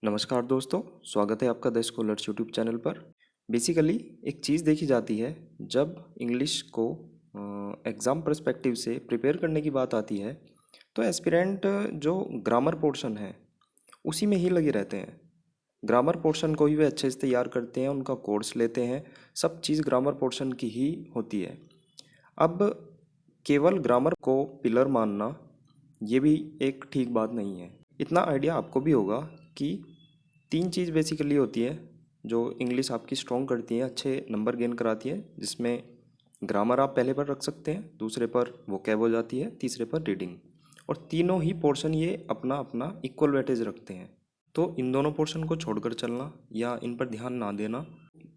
नमस्कार दोस्तों, स्वागत है आपका द स्कॉलर्स यूट्यूब चैनल पर। बेसिकली एक चीज़ देखी जाती है जब इंग्लिश को एग्ज़ाम पर्सपेक्टिव से प्रिपेयर करने की बात आती है तो एस्पिरेंट जो ग्रामर पोर्शन है उसी में ही लगे रहते हैं। ग्रामर पोर्शन को ही वे अच्छे से तैयार करते हैं, उनका कोर्स लेते हैं, सब चीज़ ग्रामर पोर्शन की ही होती है। अब केवल ग्रामर को पिलर मानना ये भी एक ठीक बात नहीं है। इतना आइडिया आपको भी होगा कि तीन चीज़ बेसिकली होती है जो इंग्लिश आपकी स्ट्रॉन्ग करती है, अच्छे नंबर गेन कराती है, जिसमें ग्रामर आप पहले पर रख सकते हैं, दूसरे पर वोकैब हो जाती है, तीसरे पर रीडिंग। और तीनों ही पोर्शन ये अपना अपना इक्वल वेटेज रखते हैं। तो इन दोनों पोर्शन को छोड़कर चलना या इन पर ध्यान ना देना,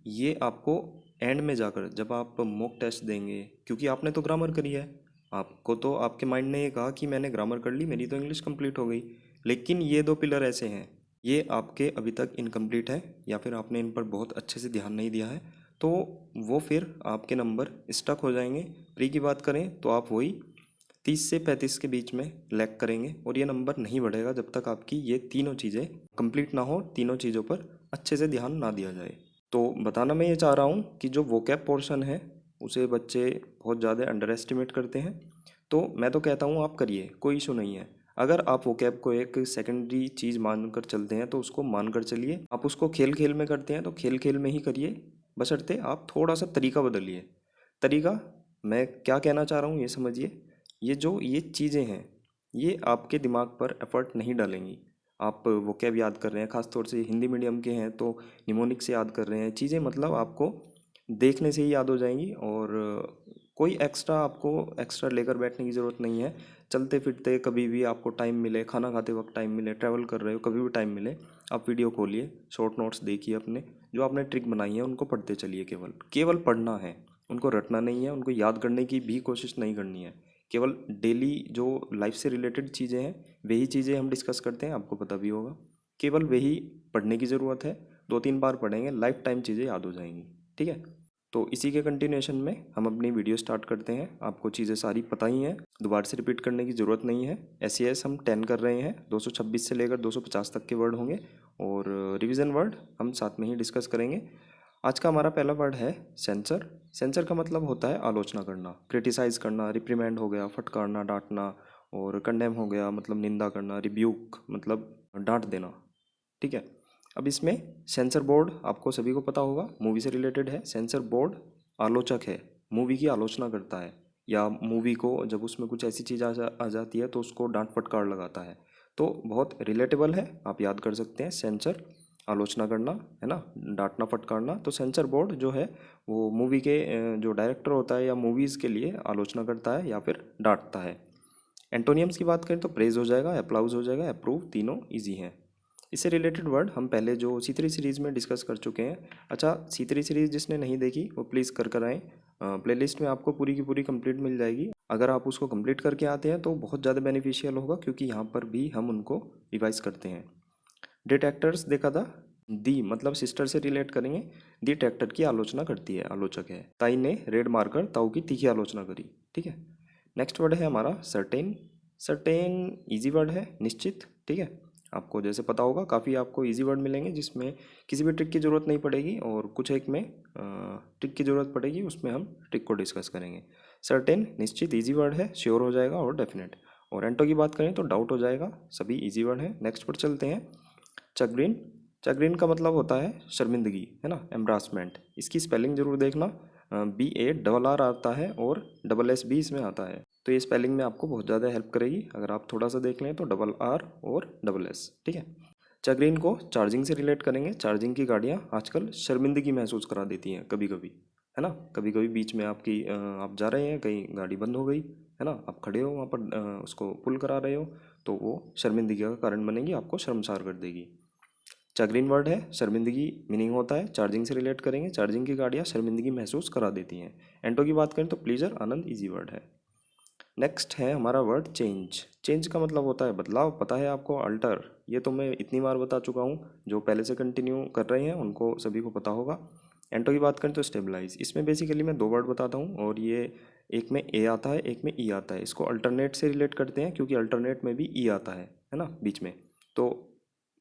ये आपको एंड में जाकर जब आप मॉक टेस्ट देंगे, क्योंकि आपने तो ग्रामर करी है, आपको तो आपके माइंड ने ये कहा कि मैंने ग्रामर कर ली, मेरी तो इंग्लिश कंप्लीट हो गई। लेकिन ये दो पिलर ऐसे हैं, ये आपके अभी तक इनकम्प्लीट है या फिर आपने इन पर बहुत अच्छे से ध्यान नहीं दिया है, तो वो फिर आपके नंबर स्टक हो जाएंगे। प्री की बात करें तो आप वही 30 से 35 के बीच में लैग करेंगे और ये नंबर नहीं बढ़ेगा जब तक आपकी ये तीनों चीज़ें कंप्लीट ना हो, तीनों चीज़ों पर अच्छे से ध्यान ना दिया जाए। तो बताना मैं ये चाह रहा हूँ कि जो वोकैब पोर्शन है उसे बच्चे बहुत ज़्यादा अंडर एस्टिमेट करते हैं। तो मैं तो कहता हूँ आप करिए, कोई इशू नहीं है। अगर आप वोकैब को एक सेकेंडरी चीज़ मानकर चलते हैं तो उसको मानकर चलिए। आप उसको खेल खेल में करते हैं तो खेल खेल में ही करिए, बशर्ते आप थोड़ा सा तरीका बदलिए। तरीका, मैं क्या कहना चाह रहा हूँ ये समझिए। ये चीज़ें हैं ये आपके दिमाग पर एफर्ट नहीं डालेंगी। आप वोकैब याद कर रहे हैं, ख़ास तौर से हिंदी मीडियम के हैं तो निमोनिक से याद कर रहे हैं, चीज़ें मतलब आपको देखने से ही याद हो जाएंगी और कोई एक्स्ट्रा लेकर बैठने की ज़रूरत नहीं है। चलते फिरते कभी भी आपको टाइम मिले, खाना खाते वक्त टाइम मिले, ट्रैवल कर रहे हो कभी भी टाइम मिले, आप वीडियो खोलिए, शॉर्ट नोट्स देखिए, अपने जो आपने ट्रिक बनाई है उनको पढ़ते चलिए। केवल केवल पढ़ना है, उनको रटना नहीं है, उनको याद करने की भी कोशिश नहीं करनी है। केवल डेली जो लाइफ से रिलेटेड चीज़ें हैं वही चीज़ें हम डिस्कस करते हैं, आपको पता भी होगा। केवल वही पढ़ने की ज़रूरत है, 2-3 बार पढ़ेंगे, लाइफ टाइम चीज़ें याद हो जाएंगी। ठीक है, तो इसी के कंटिन्यूएशन में हम अपनी वीडियो स्टार्ट करते हैं। आपको चीज़ें सारी पता ही हैं, दोबारा से रिपीट करने की ज़रूरत नहीं है। एस हम 10 कर रहे हैं, 226 से लेकर 250 तक के वर्ड होंगे और रिवीजन वर्ड हम साथ में ही डिस्कस करेंगे। आज का हमारा पहला वर्ड है सेंसर। सेंसर का मतलब होता है आलोचना करना, क्रिटिसाइज करना। रिप्रीमेंड हो गया फटकारना, डांटना, और कंडेम हो गया मतलब निंदा करना, रिब्यूक मतलब डांट देना। ठीक है, अब इसमें सेंसर बोर्ड आपको सभी को पता होगा, मूवी से रिलेटेड है। सेंसर बोर्ड आलोचक है, मूवी की आलोचना करता है, या मूवी को जब उसमें कुछ ऐसी चीज़ आ जाती है तो उसको डांट फटकार लगाता है। तो बहुत रिलेटेबल है, आप याद कर सकते हैं। सेंसर आलोचना करना है ना, डांटना फटकारना। तो सेंसर बोर्ड जो है वो मूवी के जो डायरेक्टर होता है या मूवीज़ के लिए आलोचना करता है या फिर डांटता है। एंटोनियम्स की बात करें तो प्रेज हो जाएगा, अप्लाउज हो जाएगा, अप्रूव, तीनों इजी हैं। इससे रिलेटेड वर्ड हम पहले जो C3 सीरीज़ में डिस्कस कर चुके हैं। अच्छा, C3 सीरीज़ जिसने नहीं देखी वो प्लीज़ कर आएँ, प्लेलिस्ट में आपको पूरी की पूरी कंप्लीट मिल जाएगी। अगर आप उसको कंप्लीट करके आते हैं तो बहुत ज़्यादा बेनिफिशियल होगा, क्योंकि यहाँ पर भी हम उनको रिवाइज करते हैं। डिटेक्टर्स देखा था, दी मतलब सिस्टर से रिलेट करेंगे। दी ट्रैक्टर की आलोचना करती है, आलोचक है। ताई ने रेड मारकर ताऊ की तीखी आलोचना करी। ठीक है, नेक्स्ट वर्ड है हमारा सर्टेन। सर्टेन इजी वर्ड है, निश्चित। ठीक है, आपको जैसे पता होगा काफ़ी आपको इजी वर्ड मिलेंगे जिसमें किसी भी ट्रिक की ज़रूरत नहीं पड़ेगी, और कुछ एक में ट्रिक की ज़रूरत पड़ेगी, उसमें हम ट्रिक को डिस्कस करेंगे। सर्टेन निश्चित इजी वर्ड है, श्योर हो जाएगा और डेफिनेट। और एंटो की बात करें तो डाउट हो जाएगा, सभी इजी वर्ड हैं। नेक्स्ट वर्ड चलते हैं, चगरिन। चगरिन का मतलब होता है शर्मिंदगी, है ना, एम्ब्रासमेंट। इसकी स्पेलिंग जरूर देखना, BARR आता है और SSS भी इसमें आता है। तो ये स्पेलिंग में आपको बहुत ज़्यादा हेल्प करेगी, अगर आप थोड़ा सा देख लें तो RR और SS। ठीक है, चगरिन को चार्जिंग से रिलेट करेंगे। चार्जिंग की गाड़ियाँ आजकल शर्मिंदगी महसूस करा देती हैं कभी कभी, है ना। कभी कभी बीच में आप जा रहे हैं, कहीं गाड़ी बंद हो गई, है ना, आप खड़े हो वहाँ पर, उसको पुल करा रहे हो, तो वो शर्मिंदगी का कारण बनेगी, आपको शर्मसार कर देगी। चगरिन वर्ड है, शर्मिंदगी मीनिंग होता है, चार्जिंग से रिलेट करेंगे। चार्जिंग की गाड़ियाँ शर्मिंदगी महसूस करा देती हैं। एंटो की बात करें तो प्लीजर, आनंद, इजी वर्ड है। नेक्स्ट है हमारा वर्ड चेंज। चेंज का मतलब होता है बदलाव, पता है आपको। अल्टर, ये तो मैं इतनी बार बता चुका हूँ, जो पहले से कंटिन्यू कर रहे हैं उनको सभी को पता होगा। एंटो की बात करें तो स्टेबलाइज। इसमें बेसिकली मैं दो वर्ड बताता हूँ, और ये एक में ए आता है, एक में ई आता है। इसको अल्टरनेट से रिलेट करते हैं, क्योंकि अल्टरनेट में भी ई आता है ना, बीच में। तो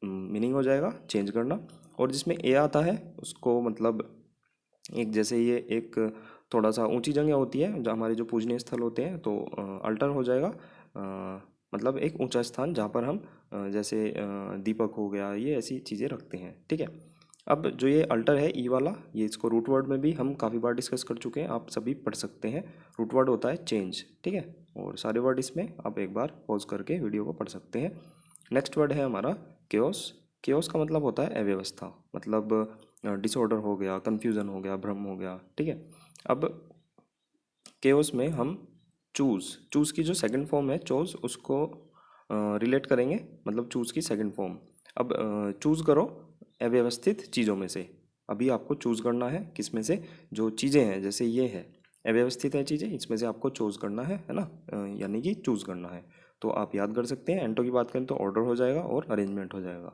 मीनिंग हो जाएगा चेंज करना। और जिसमें ए आता है उसको मतलब एक जैसे ये एक थोड़ा सा ऊंची जगह होती है जो हमारे जो पूजनीय स्थल होते हैं, तो अल्टर हो जाएगा। मतलब एक ऊंचा स्थान जहाँ पर हम जैसे दीपक हो गया, ये ऐसी चीज़ें रखते हैं, ठीक है। अब जो ये अल्टर है ई वाला, ये इसको रूट वर्ड में भी हम काफ़ी बार डिस्कस कर चुके हैं, आप सभी पढ़ सकते हैं। रूट वर्ड होता है चेंज, ठीक है। और सारे वर्ड इसमें आप एक बार पॉज करके वीडियो को पढ़ सकते हैं। नेक्स्ट वर्ड है हमारा केओस। केओस का मतलब होता है अव्यवस्था, मतलब डिसऑर्डर हो गया, कन्फ्यूज़न हो गया, भ्रम हो गया, ठीक है। अब केओस में हम चूज़ की जो सेकंड फॉर्म है चोज, उसको रिलेट करेंगे, मतलब चूज़ की सेकंड फॉर्म। अब चूज़ करो अव्यवस्थित चीज़ों में से। अभी आपको चूज़ करना है किस में से, जो चीज़ें हैं जैसे ये है अव्यवस्थित है चीज़ें, इसमें से आपको चूज़ करना है ना, यानी कि चूज़ करना है। तो आप याद कर सकते हैं, एंटो की बात करें तो ऑर्डर हो जाएगा और अरेंजमेंट हो जाएगा।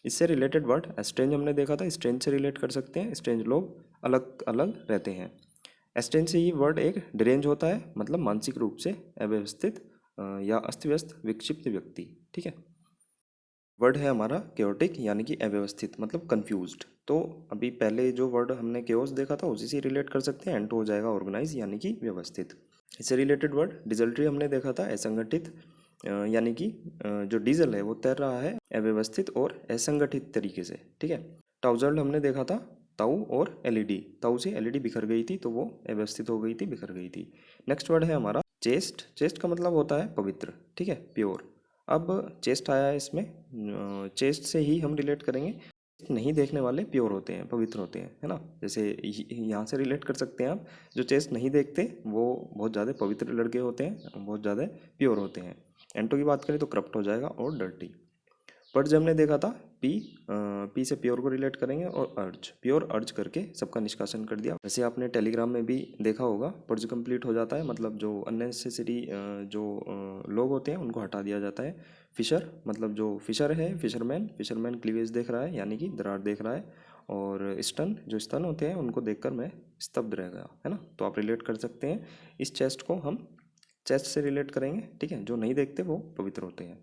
इससे रिलेटेड वर्ड एस्ट्रेंज हमने देखा था, स्ट्रेंज से रिलेट कर सकते हैं, स्ट्रेंज लोग अलग अलग रहते हैं। एस्ट्रेंज से ही वर्ड एक डिरेंज होता है, मतलब मानसिक रूप से अव्यवस्थित या अस्त व्यस्त विक्षिप्त व्यक्ति, ठीक है। वर्ड है हमारा केओटिक, यानी कि अव्यवस्थित, मतलब कंफ्यूज्ड। तो अभी पहले जो वर्ड हमने केओस देखा था उसी से रिलेट कर सकते हैं, एंटो हो जाएगा ऑर्गेनाइज, यानी कि व्यवस्थित। इससे रिलेटेड वर्ड डिजल्ट्री हमने देखा था, असंगठित, यानी कि जो डीजल है वो तैर रहा है अव्यवस्थित और असंगठित तरीके से, ठीक है। टाउजर्ड हमने देखा था, ताऊ और एलईडी, ताऊ से एलईडी बिखर गई थी तो वो अव्यवस्थित हो गई थी, बिखर गई थी। नेक्स्ट वर्ड है हमारा चेस्ट। चेस्ट का मतलब होता है पवित्र, ठीक है, प्योर। अब चेस्ट आया है इसमें, चेस्ट से ही हम रिलेट करेंगे। नहीं देखने वाले प्योर होते हैं, पवित्र होते हैं, है ना। जैसे यहाँ से रिलेट कर सकते हैं आप, जो चेस्ट नहीं देखते वो बहुत ज़्यादा पवित्र लड़के होते हैं, बहुत ज़्यादा प्योर होते हैं। एंटो की बात करें तो करप्ट हो जाएगा और डर्टी। पर्ज हमने देखा था, पी, पी से प्योर को रिलेट करेंगे, और अर्ज, प्योर अर्ज करके सबका निष्कासन कर दिया। वैसे आपने टेलीग्राम में भी देखा होगा, पर्ज कंप्लीट हो जाता है, मतलब जो अननेसेसरी जो लोग होते हैं उनको हटा दिया जाता है। फिशर, मतलब जो फिशर है, फिशरमैन, फिशरमैन क्लीवेज देख रहा है, यानी कि दरार देख रहा है। और स्तन, जो स्तन होते हैं उनको देखकर मैं स्तब्ध रह गया, है ना। तो आप रिलेट कर सकते हैं, इस चेस्ट को हम चेस्ट से रिलेट करेंगे, ठीक है। जो नहीं देखते वो पवित्र होते हैं।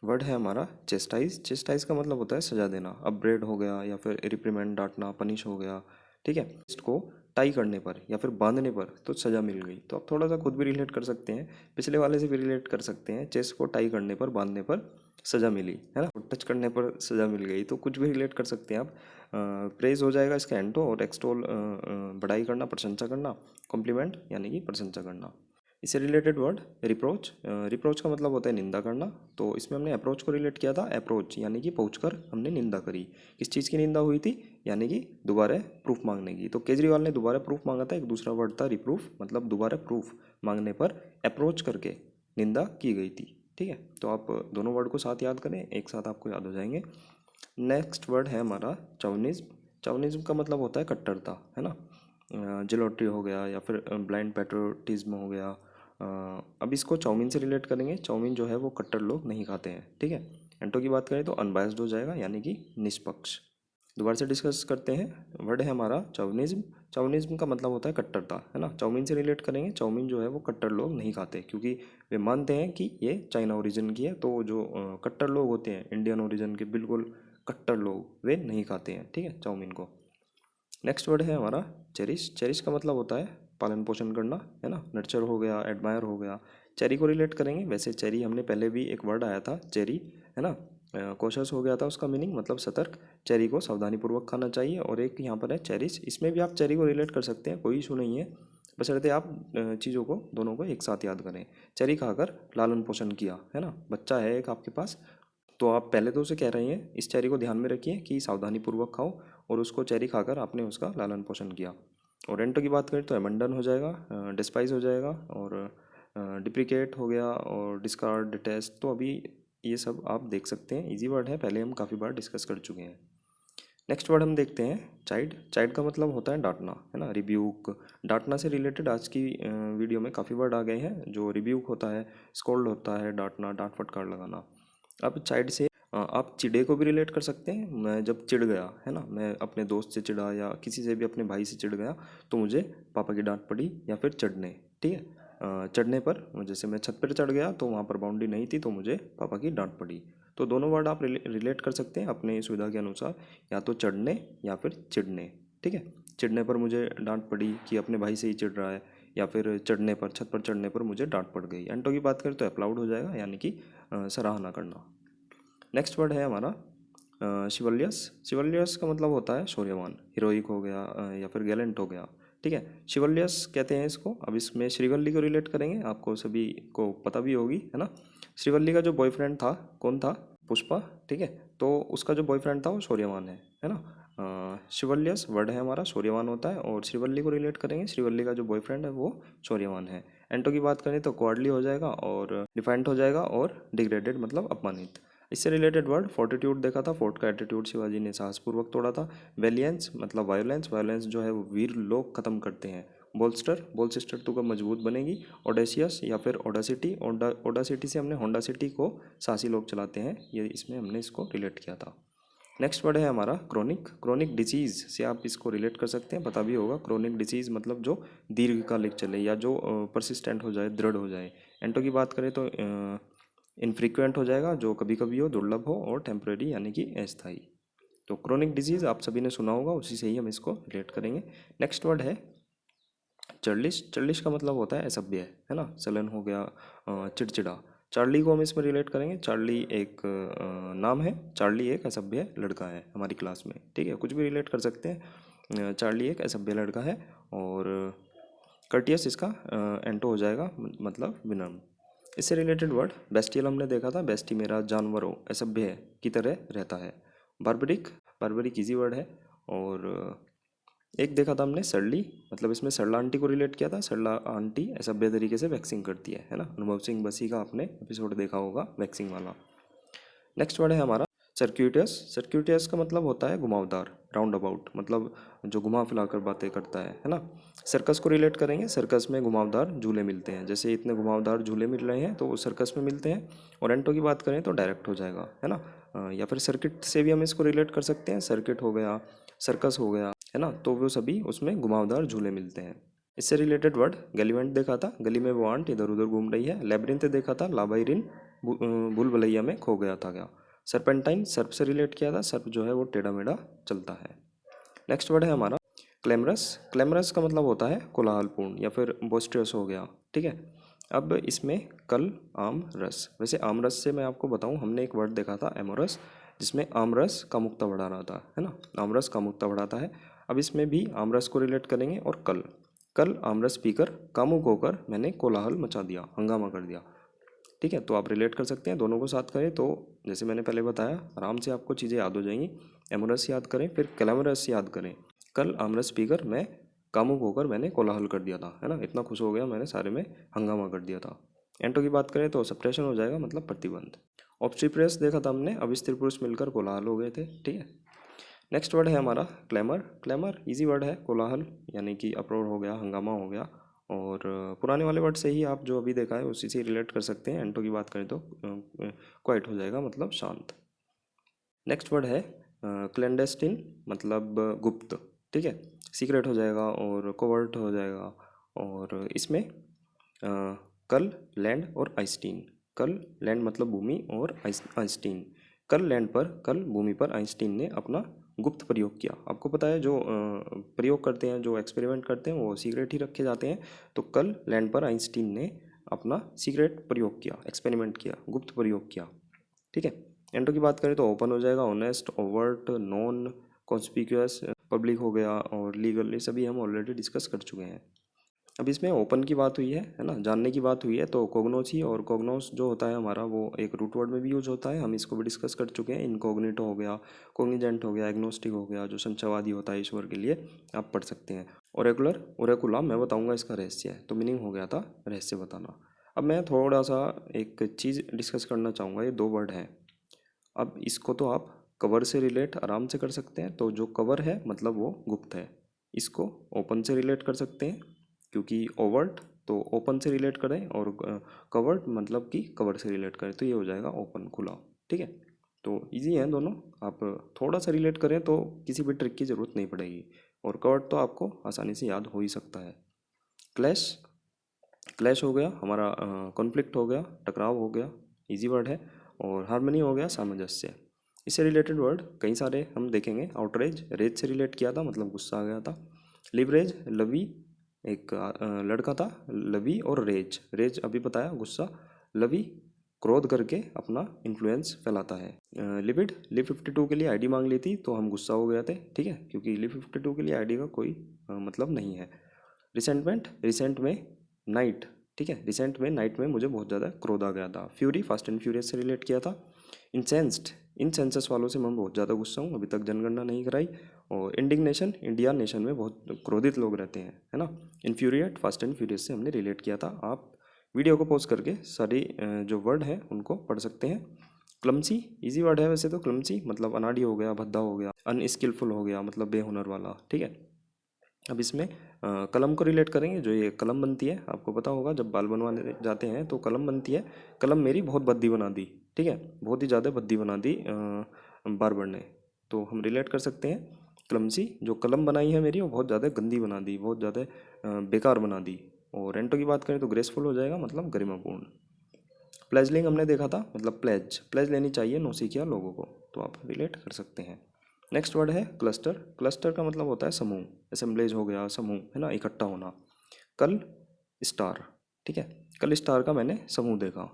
वर्ड है हमारा चेस्टाइज। चेस्टाइज का मतलब होता है सजा देना, अपग्रेड हो गया या फिर रिप्रीमेंड, डांटना, पनिश हो गया, ठीक है। इसको टाई करने पर या फिर बांधने पर तो सजा मिल गई, तो आप थोड़ा सा खुद भी रिलेट कर सकते हैं, पिछले वाले से भी रिलेट कर सकते हैं। चेस्ट को टाई करने पर, बांधने पर सजा मिली, है ना। टच करने पर सजा मिल गई, तो कुछ भी रिलेट कर सकते हैं आप। प्रेज हो जाएगा इसका एंटो, और एक्सटोल बड़ाई करना, प्रशंसा करना, कॉम्प्लीमेंट यानी कि प्रशंसा करना। इससे रिलेटेड वर्ड रिप्रोच। रिप्रोच का मतलब होता है निंदा करना, तो इसमें हमने अप्रोच को रिलेट किया था, अप्रोच यानी कि पहुंचकर हमने निंदा करी। किस चीज़ की निंदा हुई थी, यानी कि दोबारा प्रूफ मांगने की। तो केजरीवाल ने दोबारा प्रूफ मांगा था, एक दूसरा वर्ड था रिप्रूफ, मतलब दोबारा प्रूफ मांगने पर अप्रोच करके निंदा की गई थी, ठीक है। तो आप दोनों वर्ड को साथ याद करें, एक साथ आपको याद हो जाएंगे। नेक्स्ट वर्ड है हमारा चौनिज्म। चौनिज्म का मतलब होता है कट्टरता, है ना। जिलोट्री हो गया या फिर ब्लाइंड पैट्रियोटिज्म हो गया। अब इसको चाउमीन से रिलेट करेंगे, चाउमीन जो है वो कट्टर लोग नहीं खाते हैं, ठीक है। एंटो की बात करें तो अनबायस्ड हो जाएगा, यानी कि निष्पक्ष। दोबारा से डिस्कस करते हैं, वर्ड है हमारा चाउनिज्म। चाउनिज्म का मतलब होता है कट्टरता, है ना। चाउमीन से रिलेट करेंगे, चाउमीन जो है वो कट्टर लोग नहीं खाते, क्योंकि वे मानते हैं कि ये चाइना ओरिजिन की है। तो जो कट्टर लोग होते हैं इंडियन ओरिजिन के, बिल्कुल कट्टर लोग, वे नहीं खाते हैं, ठीक है, चाउमीन को। नेक्स्ट वर्ड है हमारा चेरिश। चेरिश का मतलब होता है पालन पोषण करना, है ना। नर्चर हो गया, एडमायर हो गया। चेरी को रिलेट करेंगे, वैसे चेरी हमने पहले भी एक वर्ड आया था चेरी, है ना। कॉशस हो गया था उसका मीनिंग, मतलब सतर्क। चेरी को सावधानीपूर्वक खाना चाहिए। और एक यहाँ पर है चेरिश, इसमें भी आप चेरी को रिलेट कर सकते हैं, कोई इशू नहीं है, बशर्ते आप चीज़ों को, दोनों को एक साथ याद करें। चेरी खाकर लालन पोषण किया, है ना। बच्चा है एक आपके पास, तो आप पहले तो उसे कह रही हैं इस चेरी को ध्यान में रखिए कि सावधानीपूर्वक खाओ, और उसको चेरी खाकर आपने उसका लालन पोषण किया। और रेंटो की बात करें तो एबंडन हो जाएगा, डिस्पाइज हो जाएगा, और डिप्रिकेट हो गया, और डिस्कार्ड, डिटेस्ट। तो अभी ये सब आप देख सकते हैं, इजी वर्ड है, पहले हम काफ़ी बार डिस्कस कर चुके हैं। नेक्स्ट वर्ड हम देखते हैं चाइल्ड। चाइल्ड का मतलब होता है डांटना, है ना, रिब्यूक। डांटना से रिलेटेड आज की वीडियो में काफ़ी वर्ड आ गए हैं, जो रिब्यूक होता है, स्कोल्ड होता है, डांटना, डांट फटकार लगाना। अब चाइल्ड से आप चिड़े को भी रिलेट कर सकते हैं। मैं जब चिढ़ गया, है ना, मैं अपने दोस्त से चिढ़ा या किसी से भी, अपने भाई से चिढ़ गया, तो मुझे पापा की डांट पड़ी, या फिर चढ़ने, ठीक है। चढ़ने पर, जैसे मैं छत पर चढ़ गया तो वहाँ पर बाउंड्री नहीं थी, तो मुझे पापा की डांट पड़ी। तो दोनों वर्ड आप रिलेट कर सकते हैं अपने सुविधा के अनुसार, या तो चढ़ने या फिर चिढ़ने। ठीक है, चिढ़ने पर मुझे डांट पड़ी कि अपने भाई से ही चिढ़ रहा है, या फिर चढ़ने पर, छत पर चढ़ने पर मुझे डांट पड़ गई। एंटो की बात करें तो अप्लाउड हो जाएगा, यानी कि सराहना करना। नेक्स्ट वर्ड है हमारा शिवलियस। शिवलियस का मतलब होता है शौर्यवान, हीरोइक हो गया या फिर गैलेंट हो गया। ठीक है, शिवलियस कहते हैं इसको। अब इसमें श्रीवल्ली को रिलेट करेंगे, आपको सभी को पता भी होगी, है ना। श्रीवल्ली का जो बॉयफ्रेंड था, कौन था? पुष्पा। ठीक है, तो उसका जो बॉयफ्रेंड था वो शौर्यवान है ना। शिवलियस वर्ड है हमारा, शौर्यवान होता है, और श्रीवल्ली को रिलेट करेंगे, श्रीवल्ली का जो बॉयफ्रेंड है वो शौर्यवान है। एंटो की बात करें तो कॉर्डली हो जाएगा, और डिफाइंड हो जाएगा, और डिग्रेडेड मतलब अपमानित। इससे रिलेटेड वर्ड फोर्टिट्यूड देखा था, फोर्ट का एटीट्यूड शिवाजी ने साहसपूर्वक तोड़ा था। वेलियंस मतलब वायोलेंस, वायोलेंस जो है वो वीर लोग खत्म करते हैं। बोल्स्टर, बोल्सिस्टर तो कब मजबूत बनेगी। ओडेसियस या फिर ओडासिटी, ओडासिटी से हमने होंडा सिटी को साहसी लोग चलाते हैं, ये इसमें हमने इसको रिलेट किया था। नेक्स्ट वर्ड है हमारा क्रोनिक। क्रोनिक डिजीज़ से आप इसको रिलेट कर सकते हैं, पता भी होगा। क्रोनिक डिजीज़ मतलब जो दीर्घकालिक चले, या जो परसिस्टेंट हो जाए, दृढ़ हो जाए। एंटो की बात करें तो इनफ्रीक्वेंट हो जाएगा, जो कभी कभी हो, दुर्लभ हो, और टेम्परेरी यानी कि अस्थायी। तो क्रोनिक डिजीज़ आप सभी ने सुना होगा, उसी से ही हम इसको रिलेट करेंगे। नेक्स्ट वर्ड है चर्लिश। चर्लिश का मतलब होता है असभ्य, है ना, चलन हो गया, चिड़चिड़ा। चार्ली को हम इसमें रिलेट करेंगे, चार्ली एक नाम है, चार्ली एक असभ्य लड़का है हमारी क्लास में। ठीक है, कुछ भी रिलेट कर सकते हैं। चार्ली एक असभ्य लड़का है, और कर्टियस इसका एंटो हो जाएगा, मतलब विनम्र। इससे रिलेटेड वर्ड बेस्टियल हमने देखा था, बेस्टी मेरा जानवरों असभ्य की तरह रहता है। बार्बरिक, बार्बरिक इजी वर्ड है। और एक देखा था हमने सरली, मतलब इसमें सरला आंटी को रिलेट किया था। सरला आंटी असभ्य तरीके से वैक्सिंग करती है ना। अनुभव सिंह बसी का आपने एपिसोड देखा होगा वैक्सिंग वाला। नेक्स्ट वर्ड है हमारा सर्क्यूटियस। सर्क्यूटियस का मतलब होता है घुमावदार, राउंड अबाउट, मतलब जो घुमा फिरा कर बातें करता है ना। सर्कस को रिलेट करेंगे, सर्कस में घुमावदार झूले मिलते हैं, जैसे इतने घुमावदार झूले मिल रहे हैं तो वो सर्कस में मिलते हैं। और एंटो की बात करें तो डायरेक्ट हो जाएगा, है ना। या फिर सर्किट से भी हम इसको रिलेट कर सकते हैं, सर्किट हो गया, सर्कस हो गया, है ना, तो वो सभी उसमें घुमावदार झूले मिलते हैं। इससे रिलेटेड वर्ड गैलीवेंट देखा था, गली में वो आंट इधर उधर घूम रही है। लेब्रिंथ देखा था, लाबाइरिन भूल भुलैया में खो गया था क्या। सर्पेंटाइन, सर्प से रिलेट किया था, सर्प जो है वो टेढ़ा मेढ़ा चलता है। नेक्स्ट वर्ड है हमारा क्लेमरस। क्लेमरस का मतलब होता है कोलाहलपूर्ण, या फिर बोस्टियस हो गया। ठीक है, अब इसमें कल आम रस, वैसे आम रस से मैं आपको बताऊं, हमने एक वर्ड देखा था एमोरस, जिसमें आम रस कामुकता बढ़ा रहा था, है ना, आम रस कामुकता बढ़ाता है। अब इसमें भी आम रस को रिलेट करेंगे, और कल, कल आम रस पीकर कामुक होकर मैंने कोलाहल मचा दिया, हंगामा कर दिया। ठीक है, तो आप रिलेट कर सकते हैं, दोनों को साथ करें तो जैसे मैंने पहले बताया, आराम से आपको चीज़ें याद हो जाएंगी। एमोरस याद करें, फिर क्लैमरस याद करें। कल आमरस पीकर मैं कामुक होकर मैंने कोलाहल कर दिया था, है ना, इतना खुश हो गया मैंने, सारे में हंगामा कर दिया था। एंटो की बात करें तो सप्रेशन हो जाएगा, मतलब प्रतिबंध। ऑब्स्टिप्रेस देखा था हमने, अब स्त्री पुरुष मिलकर कोलाहल हो गए थे। ठीक है, नेक्स्ट वर्ड है हमारा क्लैमर। क्लैमर इजी वर्ड है, कोलाहल यानी कि अपरोध हो गया, हंगामा हो गया। और पुराने वाले वर्ड से ही आप जो अभी देखा है उसी से रिलेट कर सकते हैं। एंटो की बात करें तो क्वाइट हो जाएगा, मतलब शांत। नेक्स्ट वर्ड है क्लैंडेस्टिन, मतलब गुप्त। ठीक है, सीक्रेट हो जाएगा, और कोवर्ट हो जाएगा। और इसमें कल, लैंड और आइंस्टीन। कल लैंड मतलब भूमि, और आइंस्टीन, कल लैंड पर, कल भूमि पर आइंस्टीन ने अपना गुप्त प्रयोग किया। आपको पता है जो प्रयोग करते हैं, जो एक्सपेरिमेंट करते हैं, वो सीक्रेट ही रखे जाते हैं। तो कल लैंड पर आइंस्टीन ने अपना सीक्रेट प्रयोग किया, एक्सपेरिमेंट किया, गुप्त प्रयोग किया। ठीक है, एंटो की बात करें तो ओपन हो जाएगा, honest, overt, non conspicuous, public हो गया, और लीगल, ये सभी हम ऑलरेडी डिस्कस कर चुके हैं। अब इसमें ओपन की बात हुई है ना, जानने की बात हुई है, तो कोग्नोसी, और कोग्नोस जो होता है हमारा वो एक रूट वर्ड में भी यूज होता है, हम इसको भी डिस्कस कर चुके हैं। इनकॉग्निटो हो गया, कोग्निजेंट हो गया, एग्नोस्टिक हो गया, जो संशयवादी होता है ईश्वर के लिए, आप पढ़ सकते हैं। ओरेकुलर, ओरेकुला मैं बताऊंगा इसका रहस्य है, तो मीनिंग हो गया था रहस्य बताना। अब मैं थोड़ा सा एक चीज़ डिस्कस करना चाहूँगा, ये दो वर्ड हैं। अब इसको तो आप कवर से रिलेट आराम से कर सकते हैं, तो जो कवर है मतलब वो गुप्त है। इसको ओपन से रिलेट कर सकते हैं, क्योंकि ओवर्ट तो ओपन से रिलेट करें, और कवर्ड मतलब कि कवर से रिलेट करें, तो ये हो जाएगा ओपन, खुला। ठीक है, तो इजी हैं दोनों, आप थोड़ा सा रिलेट करें तो किसी भी ट्रिक की ज़रूरत नहीं पड़ेगी। और कवर्ड तो आपको आसानी से याद हो ही सकता है। क्लैश, क्लैश हो गया हमारा, कॉन्फ्लिक्ट हो गया, टकराव हो गया, इजी वर्ड है। और हार्मनी हो गया सामंजस्य। इससे रिलेटेड वर्ड कई सारे हम देखेंगे। आउटरेज, रेज से रिलेट किया था, मतलब गुस्सा आ गया था। लिवरेज, लवी, एक लड़का था लवी, और रेज, रेज अभी बताया गुस्सा, लवी क्रोध करके अपना इन्फ्लुएंस फैलाता है। लिविड, लिव 52 के लिए आईडी मांग ली थी तो हम गुस्सा हो गए थे, ठीक है, क्योंकि लिव 52 के लिए आईडी का कोई मतलब नहीं है। रिसेंटमेंट, रिसेंट में नाइट, ठीक है, रिसेंट में नाइट में मुझे बहुत ज़्यादा क्रोध आ गया था। फ्यूरी, फास्ट एंड फ्यूरियस से रिलेट किया था। इंसेंस्ड, इन सेंसस वालों से मैं बहुत ज़्यादा गुस्सा हूँ, अभी तक जनगणना नहीं कराई। और इंडिग्नेशन, इंडिया नेशन में बहुत क्रोधित लोग रहते हैं, है ना। इन्फ्यूरिएट, फास्ट एंड फ्यूरियस से हमने रिलेट किया था। आप वीडियो को पॉज करके सारी जो वर्ड हैं उनको पढ़ सकते हैं। क्लमसी, इजी वर्ड है वैसे तो। क्लमसी मतलब अनाड़ी हो गया, भद्दा हो गया, अनस्किलफुल हो गया, मतलब बेहुनर वाला, ठीक है। अब इसमें कलम को रिलेट करेंगे। जो ये कलम बनती है, आपको पता होगा जब बाल बनवाने जाते हैं तो कलम बनती है। कलम मेरी बहुत भद्दी बना दी, ठीक है, बहुत ही ज़्यादा भद्दी बना दी बार्बर ने। तो हम रिलेट कर सकते हैं क्लमसी, जो कलम बनाई है मेरी वो बहुत ज़्यादा गंदी बना दी, बहुत ज़्यादा बेकार बना दी। और रेंटो की बात करें तो ग्रेसफुल हो जाएगा, मतलब गरिमापूर्ण। प्लेजलिंग हमने देखा था, मतलब प्लेज, प्लेज लेनी चाहिए नौसिखिया लोगों को, तो आप रिलेट कर सकते हैं। नेक्स्ट वर्ड है क्लस्टर। क्लस्टर का मतलब होता है समूह, असेंबलेज हो गया, समूह, है ना, इकट्ठा होना। कल स्टार, ठीक है, कल स्टार का मैंने समूह देखा।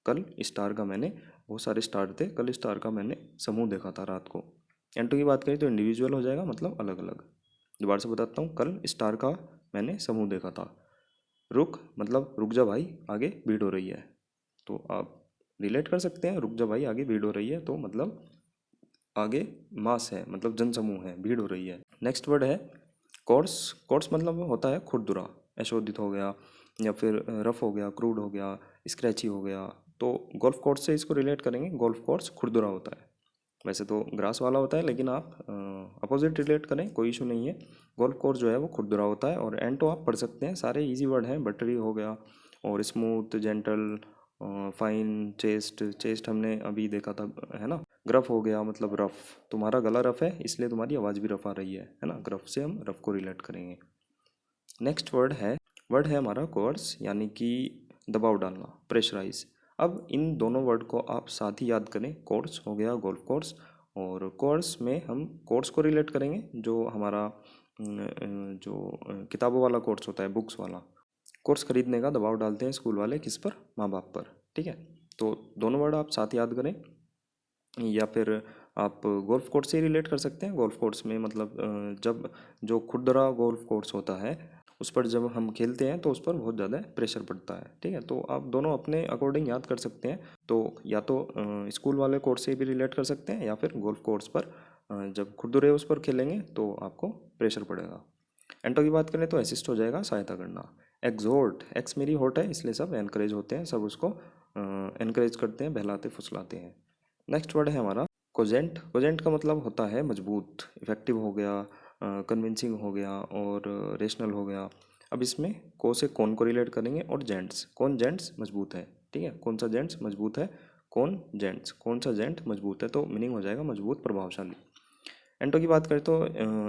कल स्टार का मैंने, बहुत सारे स्टार थे, कल स्टार का मैंने समूह देखा था रात को। एंटो की बात करें तो इंडिविजुअल हो जाएगा, मतलब अलग अलग। दोबारा से बताता हूँ, कल स्टार का मैंने समूह देखा था। रुक मतलब रुक जा भाई, आगे भीड़ हो रही है, तो आप रिलेट कर सकते हैं। रुक जा भाई, आगे भीड़ हो रही है, तो मतलब आगे मास है, मतलब जनसमूह है, भीड़ हो रही है। नेक्स्ट वर्ड है कोर्स। कोर्स मतलब होता है खुरदुरा, अशोधित हो गया, या फिर रफ हो गया, क्रूड हो गया, स्क्रैची हो गया। तो गोल्फ कोर्स से इसको रिलेट करेंगे। गोल्फ कोर्स खुरदुरा होता है, वैसे तो ग्रास वाला होता है, लेकिन आप अपोजिट रिलेट करें कोई इशू नहीं है। गोल्फ कोर्स जो है वो खुरदुरा होता है। और एंटो आप पढ़ सकते हैं, सारे इजी वर्ड हैं। बटरी हो गया, और smooth, gentle, fine, chest, chest हमने अभी देखा था, है ना। ग्रफ हो गया, मतलब रफ, तुम्हारा गला रफ है इसलिए तुम्हारी आवाज़ भी रफ आ रही है ना। ग्रफ से हम रफ को रिलेट करेंगे। नेक्स्ट वर्ड है हमारा कोर्स, यानी कि दबाव डालना, प्रेशराइज। अब इन दोनों वर्ड को आप साथ ही याद करें। कोर्स हो गया गोल्फ कोर्स, और कोर्स में हम कोर्स को रिलेट करेंगे जो हमारा किताबों वाला कोर्स होता है, बुक्स वाला। कोर्स खरीदने का दबाव डालते हैं स्कूल वाले, किस पर, माँ बाप पर, ठीक है। तो दोनों वर्ड आप साथ याद करें, या फिर आप गोल्फ कोर्स से रिलेट कर सकते हैं। गोल्फ कोर्स में मतलब जब जो खुरदरा गोल्फ कोर्स होता है उस पर जब हम खेलते हैं तो उस पर बहुत ज़्यादा प्रेशर पड़ता है, ठीक है। तो आप दोनों अपने अकॉर्डिंग याद कर सकते हैं। तो या तो स्कूल वाले कोर्स से भी रिलेट कर सकते हैं, या फिर गोल्फ कोर्स पर जब खुरदुरे उस पर खेलेंगे तो आपको प्रेशर पड़ेगा। एंटो की बात करें तो असिस्ट हो जाएगा, सहायता करना। एक्सोर्ट, एक्स मेरी होट है इसलिए सब एनकरेज होते हैं, सब उसको एनकरेज करते हैं, बहलाते फुसलाते हैं। नेक्स्ट वर्ड है हमारा कोजेंट। कोजेंट का मतलब होता है मजबूत, इफेक्टिव हो गया, कन्विंसिंग हो गया, और रेशनल हो गया। अब इसमें को से कौन को रिलेट करेंगे, और जेंट्स, कौन जेंट्स मजबूत है, ठीक है, कौन सा जेंट्स मजबूत है, कौन जेंट्स, कौन सा जेंट मजबूत है, तो मीनिंग हो जाएगा मजबूत, प्रभावशाली। एंटो की बात करें तो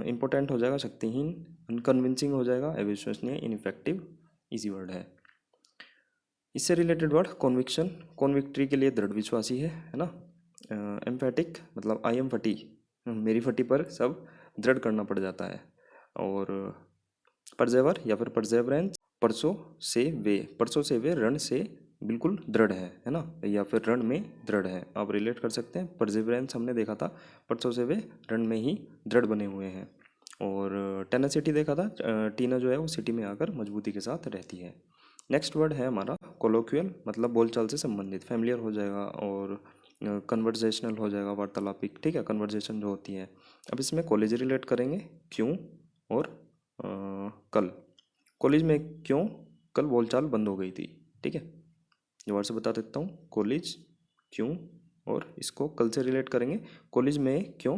इम्पोर्टेंट हो जाएगा, शक्तिहीन, अनकन्विंसिंग हो जाएगा, अविश्वसनीय, इनइफेक्टिव, इजी वर्ड है। इससे रिलेटेड वर्ड कॉन्विक्शन, कॉन्विक्ट्री के लिए दृढ़ विश्वासी है ना। एम्फेटिक मतलब आई एम फटी, मेरी फटी पर सब दृढ़ करना पड़ जाता है। और परजेवर या फिर परजेवरेंस, परसों से वे रण से बिल्कुल दृढ़ है ना, या फिर रण में दृढ़ है, आप रिलेट कर सकते हैं। परजेवरेंस हमने देखा था, परसों से वे रण में ही दृढ़ बने हुए हैं। और टेनासिटी देखा था, टीना जो है वो सिटी में आकर मजबूती के साथ रहती है। नेक्स्ट वर्ड है हमारा कोलोक्वियल, मतलब बोलचाल से संबंधित, फैमिलियर हो जाएगा, और कन्वर्जेशनल हो जाएगा, वार्तालापिक, ठीक है, कन्वर्जेशन जो होती है। अब इसमें कॉलेज रिलेट करेंगे, क्यों और कल। कॉलेज में क्यों, कल बोलचाल बंद हो गई थी, ठीक है। दोबारा से बता देता हूँ, कॉलेज, क्यों, और इसको कल से रिलेट करेंगे। कॉलेज में क्यों,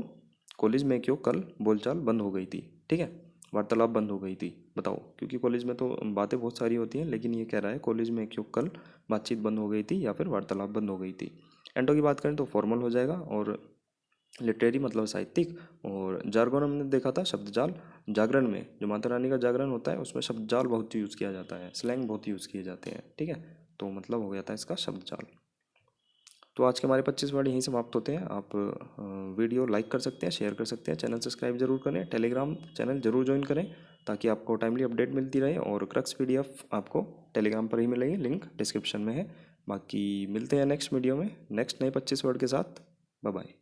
कॉलेज में क्यों कल बोलचाल बंद हो गई थी, ठीक है, वार्तालाप बंद हो गई थी, बताओ। क्योंकि कॉलेज में तो बातें बहुत सारी होती हैं, लेकिन ये कह रहा है कॉलेज में क्यों कल बातचीत बंद हो गई थी, या फिर वार्तालाप बंद हो गई थी। एंटो की बात करें तो फॉर्मल हो जाएगा, और लिटरेरी मतलब साहित्यिक। और जार्गन हमने देखा था, शब्दजाल। जागरण में जो माता रानी का जागरण होता है उसमें शब्दजाल बहुत यूज़ किया जाता है, स्लैंग बहुत यूज़ किए जाते हैं, ठीक है। तो मतलब हो गया था इसका शब्दजाल। तो आज के हमारे 25 वर्ड यहीं समाप्त होते हैं। आप वीडियो लाइक कर सकते हैं, शेयर कर सकते हैं, चैनल सब्सक्राइब जरूर करें, टेलीग्राम चैनल जरूर ज्वाइन करें ताकि आपको टाइमली अपडेट मिलती रहे। और क्रक्स PDF आपको टेलीग्राम पर ही मिलेगी, लिंक डिस्क्रिप्शन में है। बाकी मिलते हैं नेक्स्ट वीडियो में नेक्स्ट नए 25 वर्ड के साथ। Bye bye.